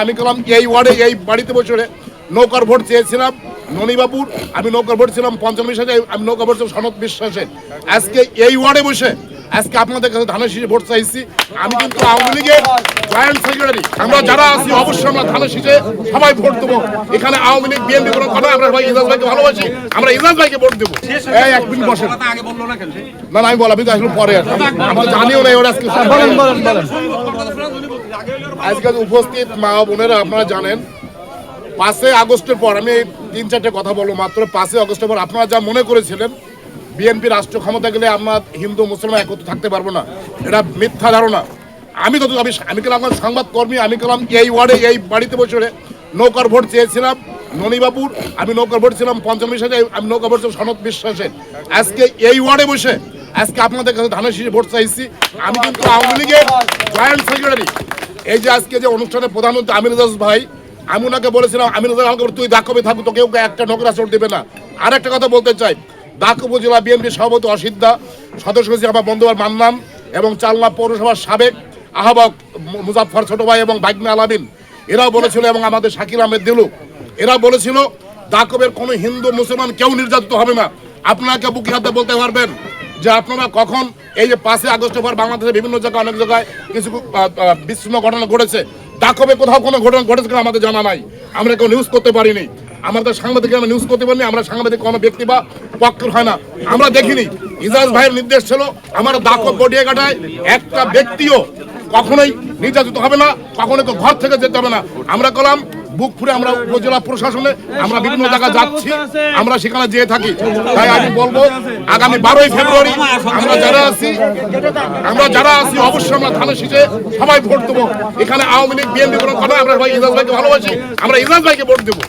আমি কলাম এই ওয়ার্ডে এই বাড়িতে বসে নৌকার ভোট চেয়েছিলাম ননীবাবুর, আমি নৌকার ভোট ছিলাম পঞ্চম বিশ্বাসে, আমি নৌকা ভোট ছিলাম সনদ বিশ্বাসে। আজকে এই ওয়ার্ডে বসে আজকে আপনাদের কাছে ধানের শীষে ভোট চাইছি। আমি কিন্তু আওয়ামী লীগের জয়েন্ট সেক্রেটারি, আমরা যারা আছি অবশ্যই আমরা ধানের শীষে সবাই ভোট দেবো। এখানে আওয়ামী লীগ বিএনপি কোনো কথা, আমরা সবাই ইজাজ ভাইকে ভালোবাসি, আমরা ইজাজ ভাইকে ভোট দেবো। এই এক মিনিট বসেন, না আমি বলা কিন্তু আসলে পরে আসলে আমরা জানিও না ওরা আজকে আজকে উপস্থিত মা বোনেরা। আপনারা জানেন 5 আগস্টের পর, আমি 3-4টে কথা বলবো মাত্র। 5 আগস্টের পর আপনারা যা মনে করেছিলেন বিএনপি রাষ্ট্র ক্ষমতা গেলে আমরা হিন্দু মুসলমান একত্র থাকতে পারবো না, এটা মিথ্যা ধারণা। আমি কলাম সংবাদ কর্মী, আমি কলাম এই ওয়ার্ডে এই বাড়িতে বসে নৌকার ভোট চেয়েছিলাম ননীবাবুর, আমি নৌকার ভোট ছিলাম পঞ্চম বিশ্বাসে, আমি নৌকা ভোট ছিলাম সনদ বিশ্বাসে। আজকে এই ওয়ার্ডে বসে আজকে আপনাদের কাছে ধানের শীষে ভোট চাইছি। আমি কিন্তু আওয়ামী লীগের জয়েন্ট সেক্রেটারি। এই যে আজকে যে অনুষ্ঠানে প্রধানমন্ত্রী আমির ভাই, আমি ওনাকে বলেছিলাম আমির তুই দাকবে থাকবি, তোকে একটা নোংরা চোট দেবে না। আর একটা কথা বলতে চাই, দাক উপজেলা বিএনপি সভাপতি অসিদ্ধা, সদস্য সচিব আমার বন্ধুবার মান্নান এবং চালনা পৌরসভার সাবেক আহ্বায়ক মুজাফফর ছোট ভাই এবং ভাগ্নে আলামিন, এরাও বলেছিল, এবং আমাদের শাকিল আহমেদ দিলু, এরা বলেছিল দাকবের কোনো হিন্দু মুসলমান কেউ নির্যাতিত হবে না। আপনাকে বুকে হাতে বলতে পারবেন যে আপনারা কখন এই যে 5 আগস্টের পর বাংলাদেশের বিভিন্ন জায়গায় অনেক জায়গায় কিছু বিচ্ছিন্ন ঘটনা ঘটেছে, দাকবে কোথাও কোনো ঘটনা ঘটেছে কিনা আমাদের জানা নাই, আমরা কেউ নিউজ করতে পারিনি, আমাদের সাংবাদিক আমরা নিউজ করতে পারিনি, আমরা সাংবাদিক কোনো ব্যক্তি বা পক্ষের হয় না, আমরা দেখিনি। ইজাজ ভাইয়ের নির্দেশ ছিল আমার দাকব গড়িয়ে কাটায় একটা ব্যক্তিও কখনোই নির্যাতিত হবে না, কখনো ঘর থেকে যেতে হবে না। আমরা কলাম বুক ফুরে আমরা উপজেলা প্রশাসনে আমরা বিভিন্ন জায়গায় যাচ্ছি, আমরা সেখানে যেয়ে থাকি। তাই আমি বলবো আগামী 12ই ফেব্রুয়ারি আমরা যারা আছি অবশ্যই আমরা ধানের শীষে সবাই ভোট দেবো। এখানে আওয়ামী লীগ বিএনপি কোনো কথা, আমরা সবাই ইজাজ ভাইকে ভালোবাসি, আমরা ইজাজ ভাইকে ভোট দেবো।